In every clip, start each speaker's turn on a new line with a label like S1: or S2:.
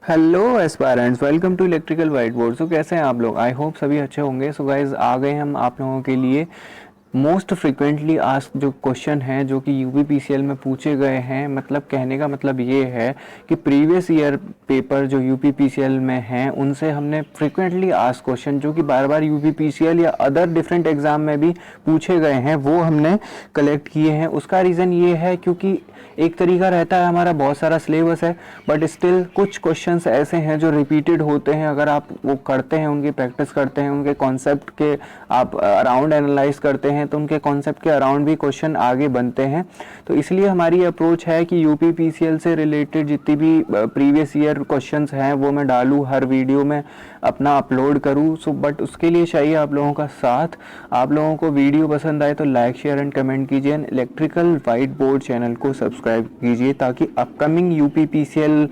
S1: Hello aspirants, welcome to electrical white board. So कैसे हैं आप लोग? आई होप सभी अच्छे होंगे। सो गाइज आ गए हम आप लोगों के लिए मोस्ट फ्रिक्वेंटली आस्क्ड जो क्वेश्चन हैं जो कि यूपीपीसीएल में पूछे गए हैं। मतलब कहने का मतलब ये है कि प्रीवियस ईयर पेपर जो यूपीपीसीएल में हैं उनसे हमने फ्रिक्वेंटली आस्क्ड क्वेश्चन जो कि बार बार यूपीपीसीएल या अदर डिफरेंट एग्जाम में भी पूछे गए हैं वो हमने कलेक्ट किए हैं। उसका रीज़न ये है क्योंकि एक तरीका रहता है, हमारा बहुत सारा सिलेबस है बट स्टिल कुछ क्वेश्चंस ऐसे हैं जो रिपीटेड होते हैं। अगर आप वो करते हैं, उनकी प्रैक्टिस करते हैं, उनके कॉन्सेप्ट के आप अराउंड एनालाइज करते हैं तो उनके कॉन्सेप्ट के अराउंड भी क्वेश्चन आगे बनते हैं। तो इसलिए हमारी अप्रोच है कि यूपीपीसीएल से रिलेटेड जितनी भी प्रीवियस ईयर क्वेश्चंस हैं वो मैं डालूँ, हर वीडियो में अपना अपलोड करूँ। सो बट उसके लिए चाहिए आप लोगों का साथ। आप लोगों को वीडियो पसंद आए तो लाइक शेयर एंड कमेंट कीजिए। इलेक्ट्रिकल वाइट बोर्ड चैनल को सब्सक्राइब कीजिए ताकि अपकमिंग यूपीपीसीएल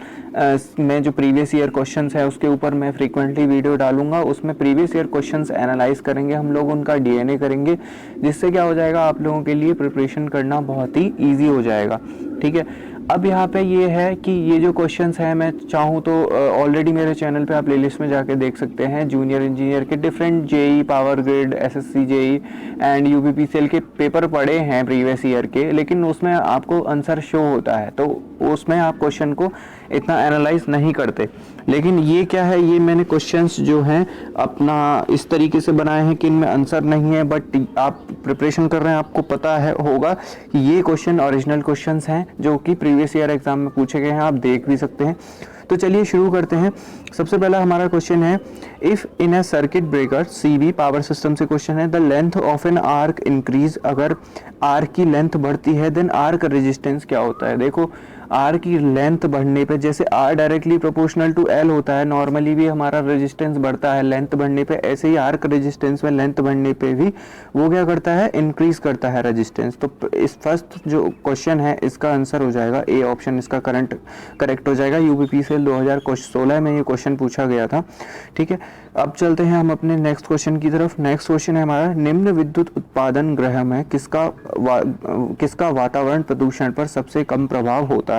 S1: में जो प्रीवियस ईयर क्वेश्चंस है उसके ऊपर मैं फ्रीक्वेंटली वीडियो डालूंगा। उसमें प्रीवियस ईयर क्वेश्चंस एनालाइज करेंगे हम लोग, उनका डीएनए करेंगे, जिससे क्या हो जाएगा आप लोगों के लिए प्रिपरेशन करना बहुत ही ईजी हो जाएगा। ठीक है, अब यहाँ पे ये है कि ये जो क्वेश्चंस हैं मैं चाहूँ तो ऑलरेडी मेरे चैनल पे आप प्लेलिस्ट में जाके देख सकते हैं। जूनियर इंजीनियर के different JE, power grid, SSC JE and UPPCL के पेपर पड़े हैं प्रीवियस ईयर के, लेकिन उसमें आपको आंसर शो होता है तो उसमें आप क्वेश्चन को इतना एनालाइज नहीं करते। लेकिन ये क्या है, ये मैंने क्वेश्चंस जो हैं अपना इस तरीके से बनाए हैं कि इनमें आंसर नहीं है बट आप प्रिपरेशन कर रहे हैं, आपको पता है होगा कि ये क्वेश्चन ओरिजिनल क्वेश्चंस हैं जो कि प्रीवियस ईयर एग्जाम में पूछे गए हैं, आप देख भी सकते हैं। तो चलिए शुरू करते हैं। सबसे पहला हमारा क्वेश्चन है, if in a circuit breaker CB power system से क्वेश्चन है, the length of an arc increase, अगर आर्क की लेंथ बढ़ती है देन आर्क रेजिस्टेंस क्या होता है। देखो आर की लेंथ बढ़ने पे, जैसे R directly proportional to L होता है, नॉर्मली भी हमारा रेजिस्टेंस बढ़ता है लेंथ बढ़ने पे, ऐसे ही आर्क रेजिस्टेंस में लेंथ बढ़ने पे भी वो क्या करता है, इंक्रीज करता है रेजिस्टेंस। तो इस फर्स्ट जो क्वेश्चन है इसका आंसर हो जाएगा ए ऑप्शन, इसका करेक्ट हो जाएगा। यूपीपीसीएल 2016 में ये क्वेश्चन पूछा गया था। ठीक है, अब चलते हैं हम अपने नेक्स्ट क्वेश्चन की तरफ। नेक्स्ट क्वेश्चन है हमारा, निम्न विद्युत उत्पादन ग्रह में किसका वातावरण प्रदूषण पर सबसे कम प्रभाव होता है।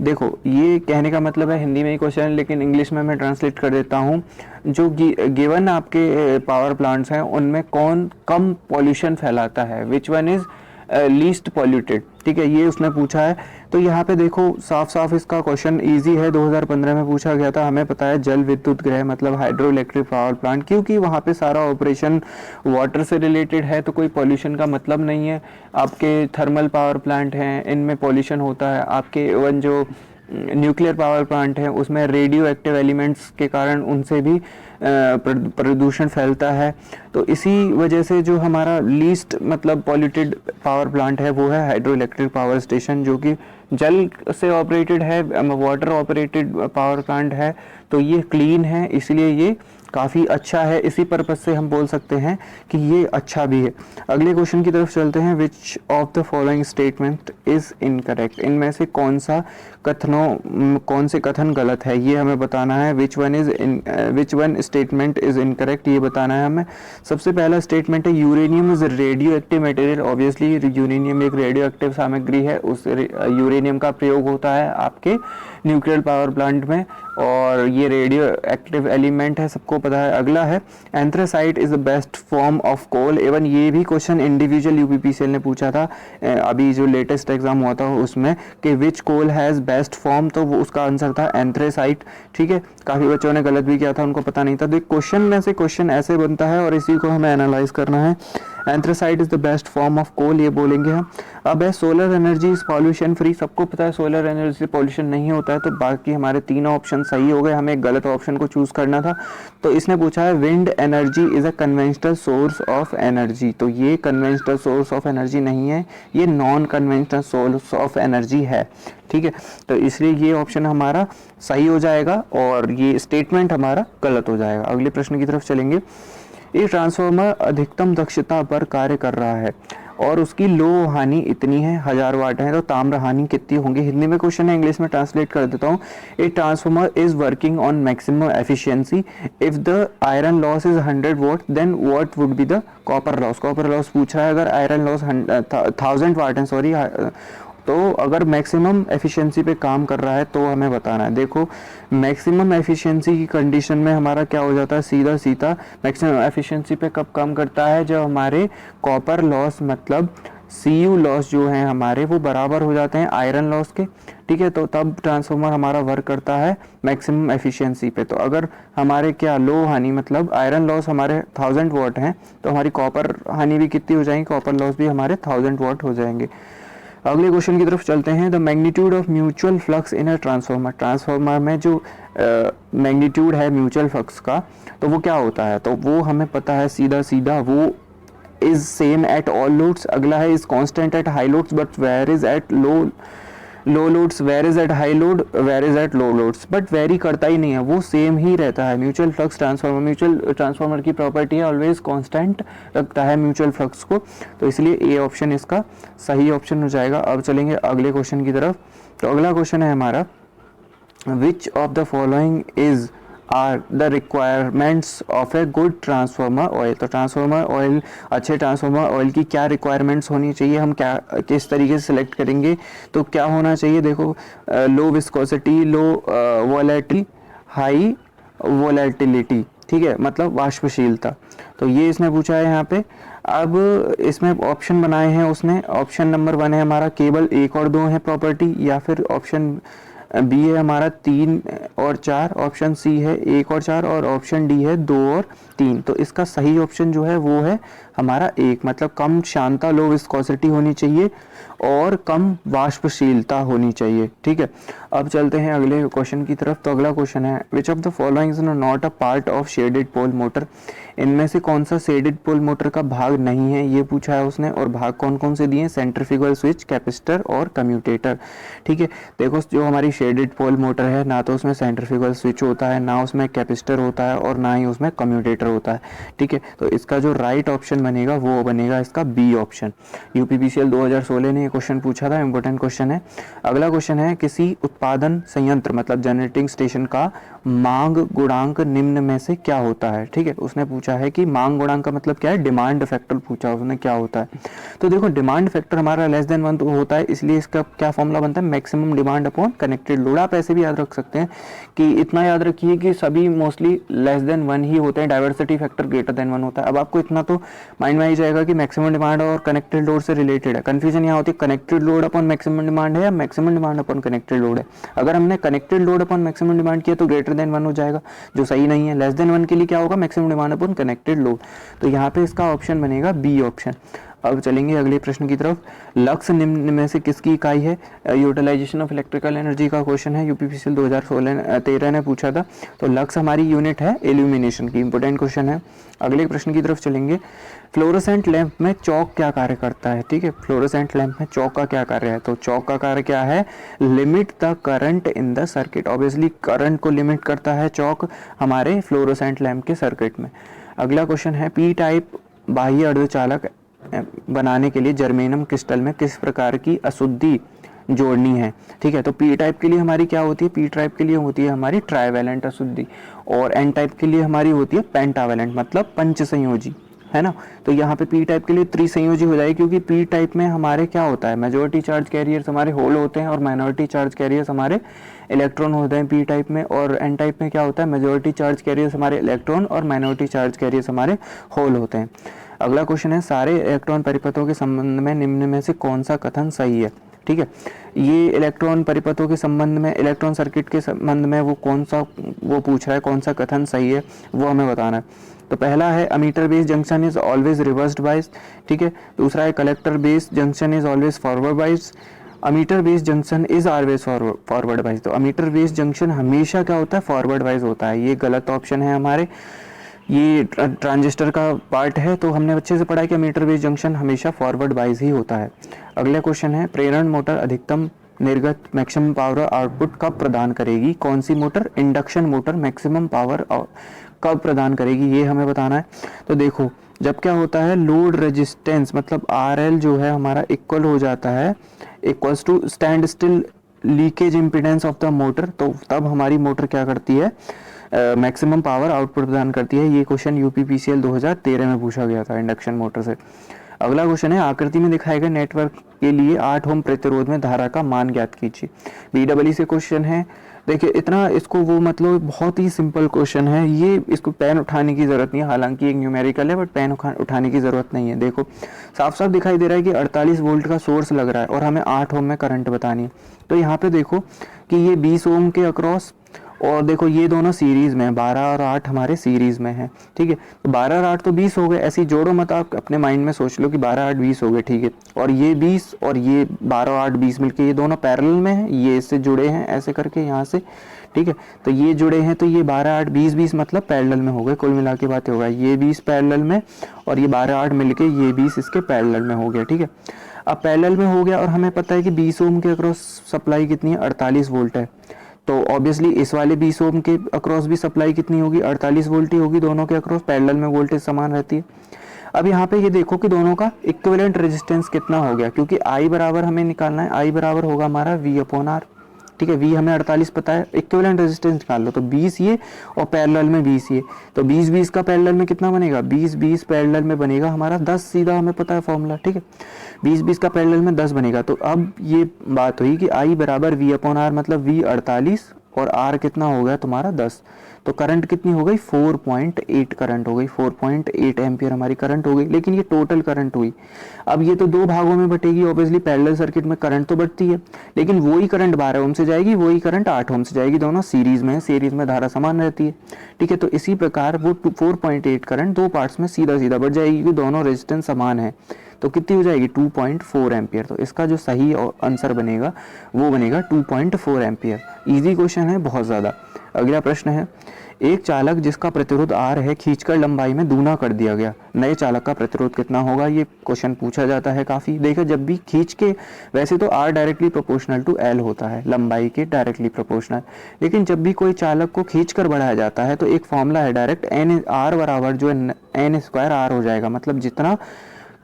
S1: देखो ये कहने का मतलब है, हिंदी में ही क्वेश्चन है लेकिन इंग्लिश में मैं ट्रांसलेट कर देता हूँ। जो गिवन आपके पावर प्लांट्स हैं उनमें कौन कम पॉल्यूशन फैलाता है, which one is least polluted. ठीक है, ये उसने पूछा है। तो यहाँ पे देखो साफ साफ इसका क्वेश्चन इजी है, 2015 में पूछा गया था। हमें पता है जल विद्युत गृह मतलब हाइड्रो इलेक्ट्रिक पावर प्लांट, क्योंकि वहाँ पे सारा ऑपरेशन वाटर से रिलेटेड है तो कोई पॉल्यूशन का मतलब नहीं है। आपके थर्मल पावर प्लांट हैं इनमें पॉल्यूशन होता है, आपके इवन जो न्यूक्लियर पावर प्लांट है उसमें रेडियो एक्टिव एलिमेंट्स के कारण उनसे भी प्रदूषण फैलता है। तो इसी वजह से जो हमारा लीस्ट मतलब पॉल्यूटेड पावर प्लांट है वो है हाइड्रो इलेक्ट्रिक पावर स्टेशन, जो कि जल से ऑपरेटेड है, वाटर ऑपरेटेड पावर प्लांट है। तो ये क्लीन है, इसलिए ये काफ़ी अच्छा है। इसी पर्पज से हम बोल सकते हैं कि ये अच्छा भी है। अगले क्वेश्चन की तरफ चलते हैं, विच of the following statement is incorrect, इनमें से कौन से कथन गलत है ये हमें बताना है। Which one statement is incorrect ये बताना है हमें। सबसे पहला स्टेटमेंट है, uranium is radio active material. Obviously uranium एक रेडियो एक्टिव सामग्री है, उस यूरेनियम का प्रयोग होता है आपके न्यूक्लियर पावर प्लांट में और ये रेडियो एक्टिव एलिमेंट है, सबको पता है। अगला है, anthracite is the best form of coal. Even ये भी क्वेश्चन इंडिविजुअल यूपीपीसीएल ने पूछा था अभी जो लेटेस्ट एग्जाम हुआ था उसमें, कि विच कोल हैज बेस्ट फॉर्म, तो वो उसका आंसर था एंथ्रासाइट। ठीक है, काफी बच्चों ने गलत भी किया था, उनको पता नहीं था। तो क्वेश्चन में से क्वेश्चन ऐसे बनता है और इसी को हमें एनालाइज करना है। Anthracite is the best form of coal ये बोलेंगे हम। अब है, solar energy is pollution free. सबको पता है सोलर एनर्जी से पॉल्यूशन नहीं होता है, तो बाकी हमारे तीनों ऑप्शन सही हो गए, हमें एक गलत ऑप्शन को चूज करना था। तो इसने पूछा है, wind energy is a conventional source of energy. तो ये कन्वेंशनल सोर्स ऑफ एनर्जी नहीं है, ये non conventional source of energy है। ठीक है, तो इसलिए ये ऑप्शन हमारा सही हो जाएगा और ये स्टेटमेंट हमारा गलत हो जाएगा। अगले प्रश्न की तरफ चलेंगे। ये ट्रांसफार्मर अधिकतम दक्षता पर कार्य कर रहा है और उसकी लो हानि इतनी है, 1000 वाट है, तो ताम्र हानि कितनी होंगी। हिंदी में क्वेश्चन है, इंग्लिश में ट्रांसलेट कर देता हूँ। A transformer is working on maximum efficiency if the iron loss is 100 watt then what would be the copper loss. Copper loss पूछ रहा है, अगर आयरन लॉस 1000 वाट है, सॉरी तो अगर मैक्सिमम एफिशिएंसी पे काम कर रहा है तो हमें बताना है। देखो मैक्सिमम एफिशिएंसी की कंडीशन में हमारा क्या हो जाता है, सीधा सीधा मैक्सिमम एफिशिएंसी पे कब काम करता है, जब हमारे कॉपर लॉस मतलब Cu लॉस जो है हमारे वो बराबर हो जाते हैं आयरन लॉस के, ठीक है। तो तब ट्रांसफार्मर हमारा वर्क करता है मैक्सिमम एफिशिएंसी पे। तो अगर हमारे क्या लो हानि मतलब आयरन लॉस हमारे 1000 वाट हैं, तो हमारी कॉपर हानि भी कितनी हो जाएगी, कॉपर लॉस भी हमारे 1000 वाट हो जाएंगे। अगले क्वेश्चन की तरफ चलते हैं। The magnitude of mutual flux in a transformer, transformer में जो मैग्नीट्यूड है म्यूचुअल फ्लक्स का तो वो क्या होता है, तो वो हमें पता है सीधा सीधा, वो is same at all loads. अगला है is constant at high loads but varies at low loads, varies at high load, varies at low loads, but very करता ही नहीं है, वो सेम ही रहता है। Mutual flux transformer, mutual transformer की property है ऑलवेज कांस्टेंट रखता है म्यूचुअल फ्लक्स को, तो इसलिए ए ऑप्शन इसका सही ऑप्शन हो जाएगा। अब चलेंगे अगले क्वेश्चन की तरफ। तो अगला क्वेश्चन है हमारा, which of the following is are the requirements of a good transformer oil. तो ट्रांसफार्मर ऑयल, अच्छे ट्रांसफार्मर ऑयल की क्या रिक्वायरमेंट्स होनी चाहिए, हम क्या किस तरीके से सिलेक्ट करेंगे, तो क्या होना चाहिए, देखो लो विस्कोसिटी, लो वोलेटिलिटी, हाई वोलेटिलिटी, ठीक है, मतलब वाष्पशीलता। तो ये इसने पूछा है यहाँ पे। अब इसमें ऑप्शन बनाए हैं उसने, ऑप्शन नंबर 1 है हमारा केवल 1 और 2 है प्रॉपर्टी, या फिर ऑप्शन बी है हमारा 3 और 4, ऑप्शन सी है 1 और 4 और ऑप्शन डी है 2 और 3। तो इसका सही ऑप्शन जो है वो है हमारा 1, मतलब कम श्यानता, लो विस्कोसिटी होनी चाहिए और कम वाष्पशीलता होनी चाहिए, ठीक है। अब चलते हैं अगले क्वेश्चन की तरफ। तो अगला क्वेश्चन है, which of the following is not a part of shaded pole motor. इनमें से कौन सा शेडेड पोल मोटर का भाग नहीं है, ये पूछा है उसने, और भाग कौन कौन से दिए, सेंट्रीफ्यूगल स्विच, कैपेसिटर और कम्यूटेटर, ठीक है। देखो जो हमारी शेडेड पोल मोटर है, ना तो उसमें सेंट्रीफ्यूगल स्विच होता है, ना उसमें कैपेसिटर होता है और ना ही उसमें कम्यूटेटर होता है, ठीक है। तो इसका जो राइट ऑप्शन बनेगा वो बनेगा इसका बी ऑप्शन। यूपीपीसीएल 2016 ने ये क्वेश्चन पूछा था, इंपॉर्टेंट क्वेश्चन है। अगला क्वेश्चन है, किसी उत्पादन संयंत्र मतलब जनरेटिंग स्टेशन का मांग गुणांक निम्न में से क्या होता है, ठीक है। उसने पूछा है कि मांग गुणांक का मतलब क्या है, डिमांड फैक्टर पूछा उसने क्या होता है। तो देखो डिमांड फैक्टर हमारा लेस देन 1 तो होता है, इसलिए इसका क्या फॉर्मूला बनता है, maximum demand upon connected load. आप ऐसे भी याद रख सकते हैं कि इतना याद रखिए कि सभी मोस्टली लेस देन 1 ही होते हैं, डाइवर्सिटी फैक्टर ग्रेटर देन 1 होता है। अब आपको इतना तो माइंड में आ जाएगा कि मैक्सिमम डिमांड और कनेक्टेड लोड से रिलेटेड है। कंफ्यूजन यहाँ होती है connected load upon maximum demand है या maximum demand upon connected load है। अगर हमने connected load upon maximum demand किया तो ग्रेटर देन 1 हो जाएगा, जो सही नहीं है। लेस देन 1 के लिए क्या होगा, maximum demand upon connected load. तो यहाँ पे इसका ऑप्शन बनेगा बी ऑप्शन। अब चलेंगे अगले प्रश्न की तरफ। लक्स निम्न में से किसकी इकाई है, यूटिलाइजेशन ऑफ इलेक्ट्रिकल एनर्जी का क्वेश्चन है, यूपीपीसीएल 2013 ने पूछा था। तो लक्स हमारी यूनिट है इल्यूमिनेशन की, इंपोर्टेंट क्वेश्चन है। अगले प्रश्न की तरफ चलेंगे। फ्लोरोसेंट लैंप में चौक क्या कार्य करता है, ठीक है। फ्लोरोसेंट लैंप में चौक का क्या कार्य है, तो चौक का कार्य क्या है, limit the current in the circuit. Obviously current को लिमिट करता है चौक हमारे फ्लोरोसेंट लैंप के सर्किट में। अगला क्वेश्चन है, पी टाइप बाह्य अर्धचालक बनाने के लिए जर्मेनियम क्रिस्टल में किस प्रकार की अशुद्धि जोड़नी है, ठीक है। तो पी टाइप के लिए हमारी क्या होती है, पी टाइप के लिए होती है हमारी ट्राइवैलेंट अशुद्धि, और एन टाइप के लिए हमारी होती है पेंटावैलेंट मतलब पंच संयोजी, है ना। तो यहाँ पे पी टाइप के लिए त्रिसंयोजी हो जाएगी, क्योंकि पी टाइप में हमारे क्या होता है, मेजॉरिटी चार्ज कैरियर्स हमारे होल होते हैं और माइनॉरिटी चार्ज कैरियर्स हमारे इलेक्ट्रॉन होते हैं पी टाइप में। और एन टाइप में क्या होता है, मेजॉरिटी चार्ज कैरियर्स हमारे इलेक्ट्रॉन और माइनॉरिटी चार्ज कैरियर्स हमारे होल होते हैं। अगला क्वेश्चन है, सारे इलेक्ट्रॉन परिपथों के संबंध में निम्न में से कौन सा कथन सही है, ठीक है। ये इलेक्ट्रॉन परिपथों के संबंध में, इलेक्ट्रॉन सर्किट के संबंध में वो कौन सा वो पूछ रहा है, कौन सा कथन सही है वो हमें बताना है। तो पहला है ammeter based junction is always reversed बाइस, ठीक है। दूसरा है collector based junction is always forward बाइस, ammeter based junction is always forward बाइस। तो अमीटर बेस्ड जंक्शन हमेशा क्या होता है, फॉरवर्ड बाइस होता है। ये गलत ऑप्शन है हमारे, ये ट्रांजिस्टर का पार्ट है, तो हमने अच्छे से पढ़ा है कि मीटर बेस्ड जंक्शन हमेशा फॉरवर्ड बाइस ही होता है। अगला क्वेश्चन है, प्रेरण मोटर अधिकतम निर्गत मैक्सिमम पावर आउटपुट कब प्रदान करेगी, कौन सी motor, induction motor maximum power कब प्रदान करेगी, ये हमें बताना है। तो देखो जब क्या होता है, लोड रेजिस्टेंस मतलब RL जो है हमारा इक्वल हो जाता है equals to stand still leakage impedance of the motor, तो तब हमारी मोटर क्या करती है, मैक्सिमम पावर आउटपुट प्रदान करती है। ये क्वेश्चन यूपीपीसीएल 2013 में पूछा गया था इंडक्शन मोटर से। अगला क्वेश्चन है आकृति में दिखाए गए नेटवर्क के लिए 8 ओम प्रतिरोध में धारा का मान ज्ञात कीजिए। BEE से क्वेश्चन है। देखिए इतना इसको वो मतलब बहुत ही सिंपल क्वेश्चन है ये, इसको पेन उठाने की ज़रूरत नहीं है, हालांकि एक न्यूमेरिकल है बट पेन उठाने की ज़रूरत नहीं है। देखो साफ साफ दिखाई दे रहा है कि 48 वोल्ट का सोर्स लग रहा है और हमें 8 ओम में करंट बतानी है। तो यहाँ पे देखो कि ये 20 ओम के अक्रॉस, और देखो ये दोनों सीरीज में 12 और 8 हमारे सीरीज में है, ठीक है। तो 12 और 8 तो 20 हो गए, ऐसे ही जोड़ो मत, आप अपने माइंड में सोच लो कि 12 8 20 हो गए, ठीक है। और ये 20 और ये 12 और 8 20 मिलके ये दोनों पैरेलल में हैं, ये इससे जुड़े हैं ऐसे करके यहाँ से, ठीक है। तो ये जुड़े हैं तो ये 12 8 20 20 मतलब पैरेलल में हो गए, कुल मिला के बात होगा ये 20 पैरेलल में और ये 12 8 मिलके ये 20 इसके पैरेलल में हो गया, ठीक है। अब पैरेलल में हो गया और हमें पता है कि 20 ओम के अक्रॉस सप्लाई कितनी है, 48 वोल्ट है। तो ऑब्वियसली इस वाले 20 ओम के अक्रॉस भी सप्लाई कितनी होगी, 48 वोल्ट ही होगी, दोनों के अक्रॉस पैरेलल में वोल्टेज समान रहती है। अब यहाँ पे ये देखो कि दोनों का इक्विवेलेंट रेजिस्टेंस कितना हो गया, क्योंकि I बराबर हमें निकालना है, I बराबर होगा हमारा V/R, ठीक है। V हमें 48 पता है, इक्विवेलेंट रेजिस्टेंस निकाल लो तो 20 ये और पैरेलल में 20 ये, तो 20 20 का पैरेलल में कितना बनेगा, 20 20 पैरेलल में बनेगा हमारा 10, सीधा हमें पता है फॉर्मूला, ठीक है। 20 20 का पैरेलल में 10 बनेगा। तो अब ये बात हुई कि I बराबर V/R मतलब V 48 और R कितना हो गया तुम्हारा 10, तो करंट कितनी हो गई 4.8 करंट हो गई, 4.8 एम्पियर हमारी करंट हो गई। लेकिन ये टोटल करंट हुई। अब ये तो दो भागों में बटेगी, ऑब्वियसली पैरेलल सर्किट में करंट तो बढ़ती है, लेकिन वही करंट 12 ओम से जाएगी, वही करंट 8 ओम से जाएगी, दोनों सीरीज में है, सीरीज में धारा समान रहती है, ठीक है। तो इसी प्रकार वो 4.8 करंट दो पार्ट्स में सीधा सीधा बढ़ जाएगी क्योंकि दोनों रेजिस्टेंस समान है, तो कितनी हो जाएगी 2.4 एम्पियर। तो इसका जो सही आंसर बनेगा वो बनेगा 2.4 एम्पियर। इजी क्वेश्चन है बहुत ज़्यादा। अगला प्रश्न है एक चालक जिसका प्रतिरोध R है खींचकर लंबाई में दूना कर दिया गया, नए चालक का प्रतिरोध कितना होगा। ये क्वेश्चन पूछा जाता है काफ़ी। देखो जब भी खींच के, वैसे तो R directly proportional to L होता है, लंबाई के डायरेक्टली प्रोपोर्शनल, लेकिन जब भी कोई चालक को खींच कर बढ़ाया जाता है तो एक फॉर्मूला है डायरेक्ट, N R बराबर जो है N² R हो जाएगा, मतलब जितना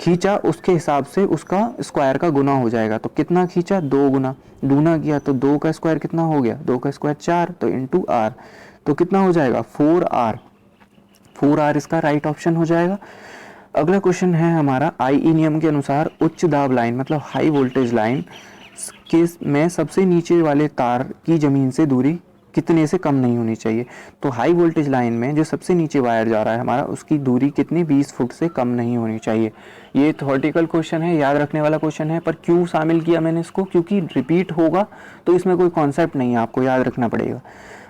S1: खींचा उसके हिसाब से उसका स्क्वायर का गुना हो जाएगा। तो कितना खींचा 2 गुना, दूना किया तो 2 का स्क्वायर कितना हो गया, 2 का स्क्वायर 4, तो इंटू R, तो कितना हो जाएगा 4R, 4R इसका राइट ऑप्शन हो जाएगा। अगला क्वेश्चन है हमारा IE नियम के अनुसार उच्च दाब लाइन मतलब हाई वोल्टेज लाइन के में सबसे नीचे वाले तार की जमीन से दूरी कितने से कम नहीं होनी चाहिए। तो हाई वोल्टेज लाइन में जो सबसे नीचे वायर जा रहा है हमारा, उसकी दूरी कितनी 20 फुट से कम नहीं होनी चाहिए। ये थ्योरेटिकल क्वेश्चन है, याद रखने वाला क्वेश्चन है, पर क्यों शामिल किया मैंने इसको, क्योंकि रिपीट होगा तो इसमें कोई कॉन्सेप्ट नहीं है, आपको याद रखना पड़ेगा।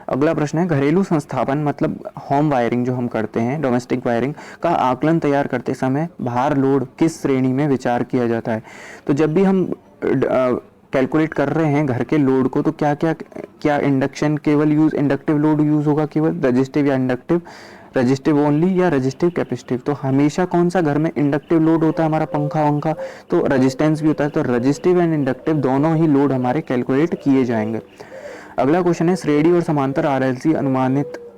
S1: अगला प्रश्न है घरेलू संस्थापन मतलब होम वायरिंग जो हम करते हैं, डोमेस्टिक वायरिंग का आकलन तैयार करते समय भार लोड किस श्रेणी में विचार किया जाता है। तो जब भी हम कैलकुलेट कर रहे हैं घर के लोड को, तो क्या इंडक्शन केवल यूज, इंडक्टिव लोड यूज होगा केवल, रजिस्टिव या इंडक्टिव, रजिस्टिव ओनली या रजिस्टिव कैपेसिटिव। तो हमेशा कौन सा घर में इंडक्टिव लोड होता है हमारा, पंखा वंखा, तो रेजिस्टेंस भी होता है, तो रजिस्टिव एंड इंडक्टिव दोनों ही लोड हमारे कैलकुलेट किए जाएंगे। अगला क्वेश्चन है श्रेणी और समांतर RLC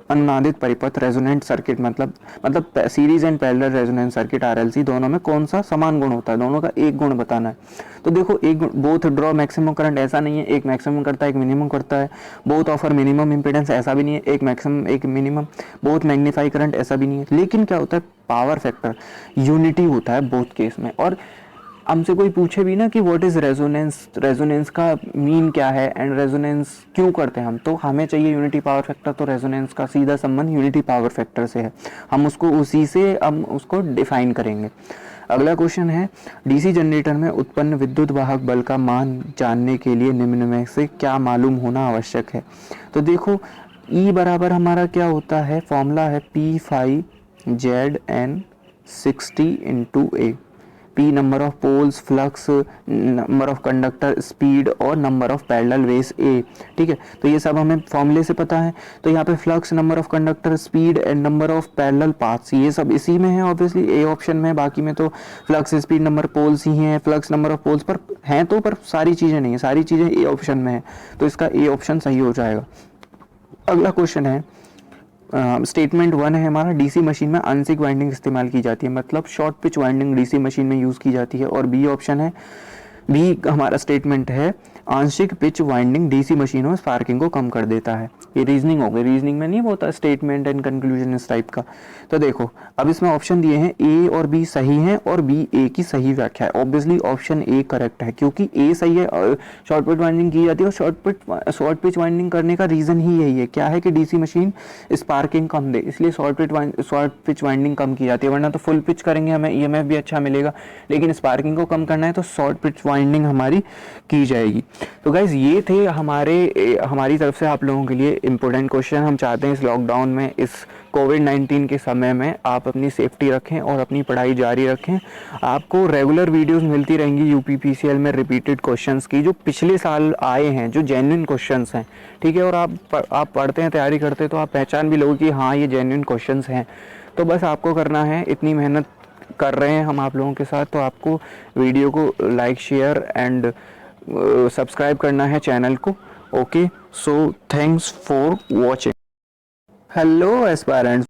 S1: अनुनादित परिपथ रेजोनेंट सर्किट मतलब series and parallel resonant circuit RLC दोनों में कौन सा समान गुण होता है, दोनों का एक गुण बताना है। तो देखो एक बोथ ड्रॉ मैक्सिमम करंट, ऐसा नहीं है एक मैक्सिमम करता है एक मिनिमम करता है, बोथ ऑफर मिनिमम इंपीडेंस, ऐसा भी नहीं है एक मैक्सिमम एक मिनिमम, बोथ मैग्नीफाई करंट, ऐसा भी नहीं है। लेकिन क्या होता है पावर फैक्टर यूनिटी होता है बोथ केस में। और हमसे कोई पूछे भी ना कि व्हाट इज रेजोनेंस, रेजोनेंस का मीन क्या है एंड रेजोनेंस क्यों करते हैं हम, तो हमें चाहिए यूनिटी पावर फैक्टर, तो रेजोनेंस का सीधा संबंध यूनिटी पावर फैक्टर से है, हम उसको उसी से हम उसको डिफाइन करेंगे। अगला क्वेश्चन है डीसी जनरेटर में उत्पन्न विद्युत वाहक बल का मान जानने के लिए निम्न में से क्या मालूम होना आवश्यक है। तो देखो E बराबर हमारा क्या होता है, फॉर्मूला है P5ZN 60 × A, P number of poles, flux, number of conductor, speed और number of parallel ways A, ठीक है। तो ये सब हमें फॉर्मूले से पता है। तो यहाँ पे flux, number of conductor, speed and number of parallel paths, ये सब इसी में है, ऑब्वियसली A ऑप्शन में। बाकी में तो फ्लक्स, स्पीड, नंबर पोल्स ही हैं, फ्लक्स नंबर ऑफ पोल्स पर हैं तो, पर सारी चीज़ें नहीं है, सारी चीज़ें A ऑप्शन में है, तो इसका A ऑप्शन सही हो जाएगा। अगला क्वेश्चन है स्टेटमेंट 1 है हमारा डीसी मशीन में आंशिक वाइंडिंग इस्तेमाल की जाती है, मतलब short pitch winding DC machine में यूज़ की जाती है। और बी ऑप्शन है, बी हमारा स्टेटमेंट है आंशिक पिच वाइंडिंग डीसी मशीनों में स्पार्किंग को कम कर देता है। ये रीजनिंग हो गई, रीजनिंग में नहीं होता स्टेटमेंट एंड कंक्लूजन इस टाइप का। तो देखो अब इसमें ऑप्शन दिए हैं ए और बी सही हैं और बी ए की सही व्याख्या है। ऑब्वियसली ऑप्शन ए करेक्ट है क्योंकि ए सही है, शॉर्ट पिच वाइंडिंग की जाती है और शॉर्ट पिच वाइंडिंग करने का रीजन ही यही है, क्या है कि डीसी मशीन स्पार्किंग कम दे, इसलिए शॉर्ट पिच वाइंडिंग कम की जाती है। वरना तो फुल पिच करेंगे हमें ईएमएफ भी अच्छा मिलेगा, लेकिन स्पार्किंग को कम करना है तो शॉर्ट पिच वाइंडिंग हमारी की जाएगी। तो गाइज ये थे हमारी तरफ से आप लोगों के लिए इंपॉर्टेंट क्वेश्चन। हम चाहते हैं इस लॉकडाउन में, इस कोविड-19 के समय में आप अपनी सेफ्टी रखें और अपनी पढ़ाई जारी रखें। आपको रेगुलर वीडियोस मिलती रहेंगी यूपीपीसीएल में रिपीटेड क्वेश्चंस की, जो पिछले साल आए हैं, जो जेन्युइन क्वेश्चंस हैं, ठीक है। और आप पढ़ते हैं, तैयारी करते हैं तो आप पहचान भी लोगे कि हाँ ये जेन्युइन क्वेश्चंस हैं। तो बस आपको करना है, इतनी मेहनत कर रहे हैं हम आप लोगों के साथ, तो आपको वीडियो को लाइक शेयर एंड सब्सक्राइब करना है चैनल को। Okay, so thanks for watching. Hello aspirants.